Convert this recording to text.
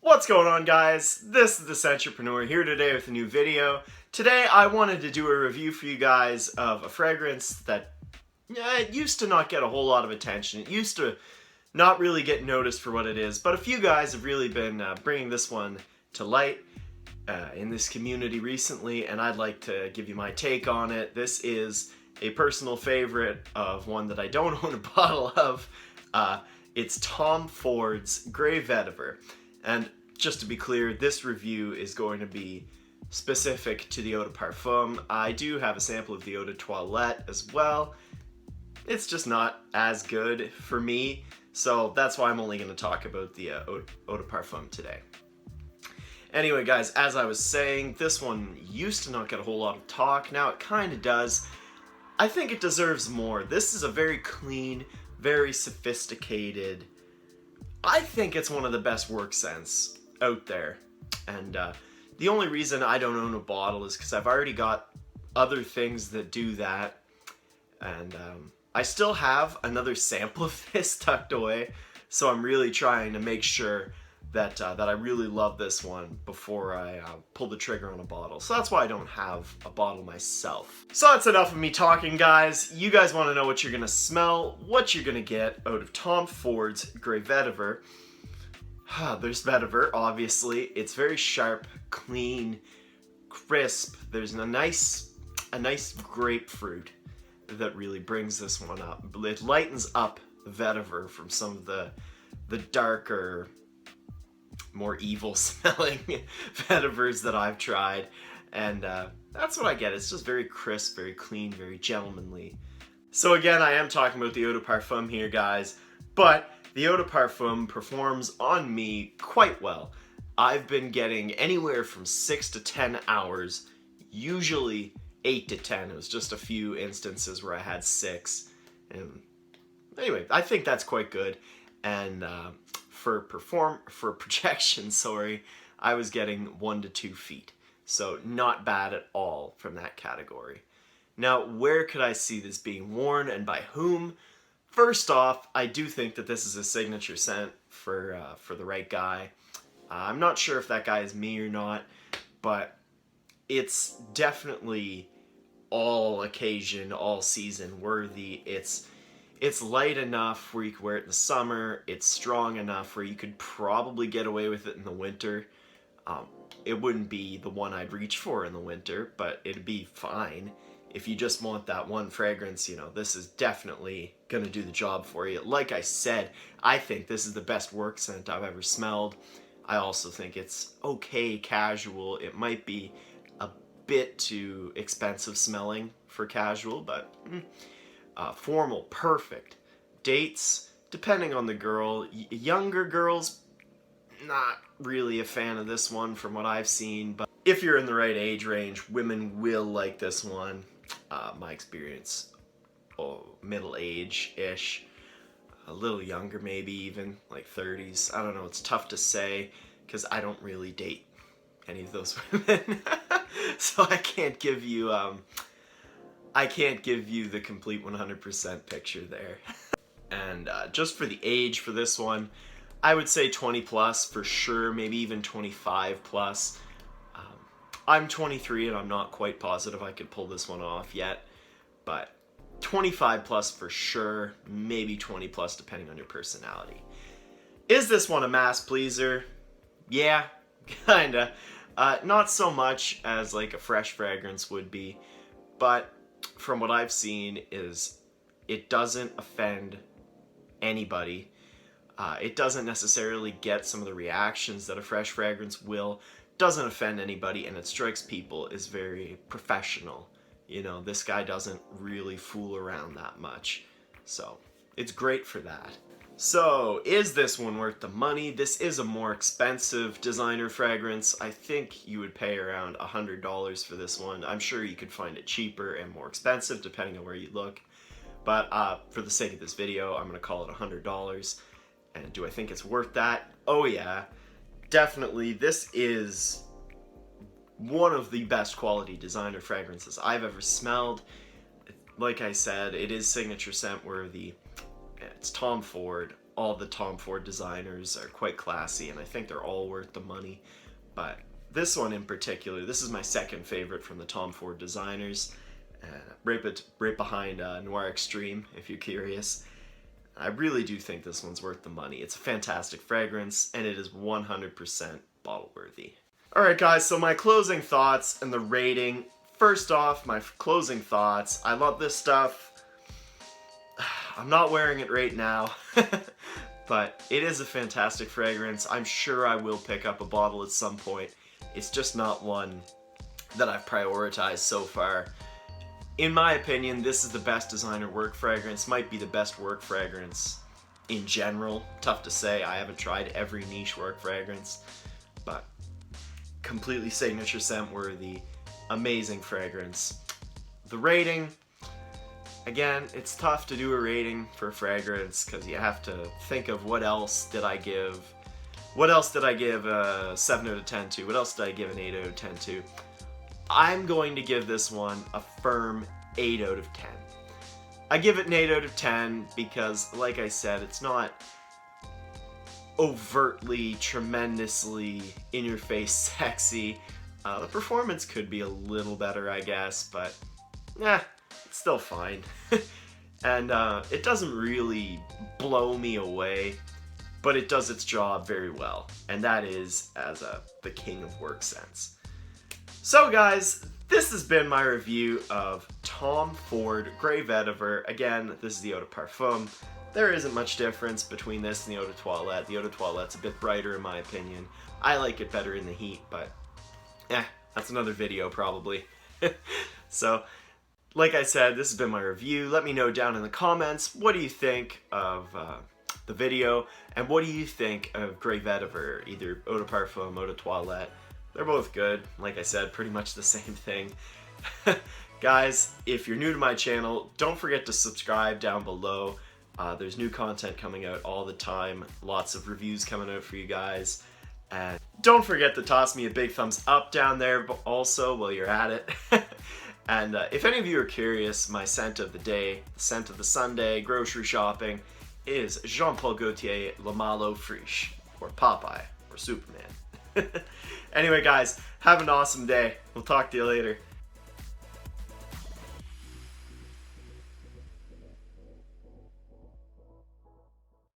What's going on, guys? This is the Sentrepreneur here today with a new video. Today I wanted to do a review for you guys of a fragrance that it used to not get a whole lot of attention. It used to not really get noticed for what it is, but a few guys have really been bringing this one to light in this community recently, and I'd like to give you my take on it. This is a personal favorite of one that I don't own a bottle of. It's Tom Ford's Grey Vetiver. And just to be clear, this review is going to be specific to the eau de parfum. I do have a sample of the eau de toilette as well. It's just not as good for me, so that's why I'm only going to talk about the eau de parfum today. Anyway, guys, as I was saying, this one used to not get a whole lot of talk. Now it kind of does. I think it deserves more. This is a very clean, very sophisticated, I think it's one of the best work scents out there. And the only reason I don't own a bottle is because I've already got other things that do that. And I still have another sample of this tucked away. So I'm really trying to make sure that I really love this one before I pull the trigger on a bottle. So that's why I don't have a bottle myself. So that's enough of me talking, guys. You guys want to know what you're going to smell, what you're going to get out of Tom Ford's Grey Vetiver. There's Vetiver, obviously. It's very sharp, clean, crisp. There's a nice grapefruit that really brings this one up. It lightens up Vetiver from some of the darker, more evil smelling Vetivers that I've tried, and that's what I get. It's just very crisp, very clean, very gentlemanly. So again, I am talking about the eau de parfum here, guys, but the eau de parfum performs on me quite well. I've been getting anywhere from 6 to 10 hours, usually 8 to 10. It was just a few instances where I had 6, and anyway, I think that's quite good. And for projection, I was getting 1 to 2 feet. So not bad at all from that category. Now, where could I see this being worn and by whom? First off, I do think that this is a signature scent for the right guy. I'm not sure if that guy is me or not, but it's definitely all occasion, all season worthy. It's light enough where you could wear it in the summer. It's strong enough where you could probably get away with it in the winter. It wouldn't be the one I'd reach for in the winter, but it'd be fine. If you just want that one fragrance, you know, this is definitely gonna do the job for you. Like I said, I think this is the best work scent I've ever smelled. I also think it's okay casual. It might be a bit too expensive smelling for casual, but formal, perfect. Dates, depending on the girl. Younger girls, not really a fan of this one from what I've seen, but if you're in the right age range, women will like this one. My experience, middle age-ish, a little younger maybe even, like 30s. I don't know, it's tough to say because I don't really date any of those women. So I can't give you the complete 100% picture there. And just for the age for this one, I would say 20 plus for sure, maybe even 25 plus. I'm 23 and I'm not quite positive I could pull this one off yet, but 25 plus for sure, maybe 20 plus depending on your personality. Is this one a mass pleaser? Yeah, kinda. Not so much as like a fresh fragrance would be, but from what I've seen is it doesn't offend anybody. It doesn't necessarily get some of the reactions that a fresh fragrance will. Doesn't offend anybody, and it strikes people as very professional. You know, this guy doesn't really fool around that much. So it's great for that. So is this one worth the money? This is a more expensive designer fragrance. I think you would pay around $100 for this one. I'm sure you could find it cheaper and more expensive depending on where you look. But for the sake of this video, I'm gonna call it $100. And do I think it's worth that? Oh yeah, definitely. This is one of the best quality designer fragrances I've ever smelled. Like I said, it is signature scent worthy. It's Tom Ford. all the Tom Ford designers are quite classy, and I think they're all worth the money. But this one in particular, this is my second favorite from the Tom Ford designers, right behind Noir Extreme, if you're curious. I really do think this one's worth the money. It's a fantastic fragrance, and it is 100% bottle worthy. Alright guys, so my closing thoughts and the rating. First off, my closing thoughts. I love this stuff. I'm not wearing it right now, but it is a fantastic fragrance. I'm sure I will pick up a bottle at some point. It's just not one that I've prioritized so far. In my opinion, this is the best designer work fragrance. Might be the best work fragrance in general. Tough to say. I haven't tried every niche work fragrance, but completely signature scent worthy. Amazing fragrance. The rating, again, it's tough to do a rating for a fragrance because you have to think of what else did I give a 7 out of 10 to? What else did I give an 8 out of 10 to? I'm going to give this one a firm 8 out of 10. I give it an 8 out of 10 because, like I said, it's not overtly, tremendously in-your-face sexy. The performance could be a little better, I guess, but it's still fine. And it doesn't really blow me away, but it does its job very well, and that is as the king of work scents. So guys, this has been my review of Tom Ford Grey Vetiver. Again, this is the Eau de Parfum. There isn't much difference between this and the Eau de Toilette. The Eau de Toilette's a bit brighter in my opinion. I like it better in the heat, but that's another video probably. So, like I said, this has been my review. Let me know down in the comments, what do you think of the video, and what do you think of Grey Vetiver, either Eau de Parfum, Eau de Toilette. They're both good. Like I said, pretty much the same thing. Guys, if you're new to my channel, don't forget to subscribe down below. There's new content coming out all the time. Lots of reviews coming out for you guys. And don't forget to toss me a big thumbs up down there also while you're at it. And if any of you are curious, my scent of the day, scent of the Sunday, grocery shopping, is Jean-Paul Gaultier Le Malo Friche, or Popeye, or Superman. Anyway guys, have an awesome day. We'll talk to you later.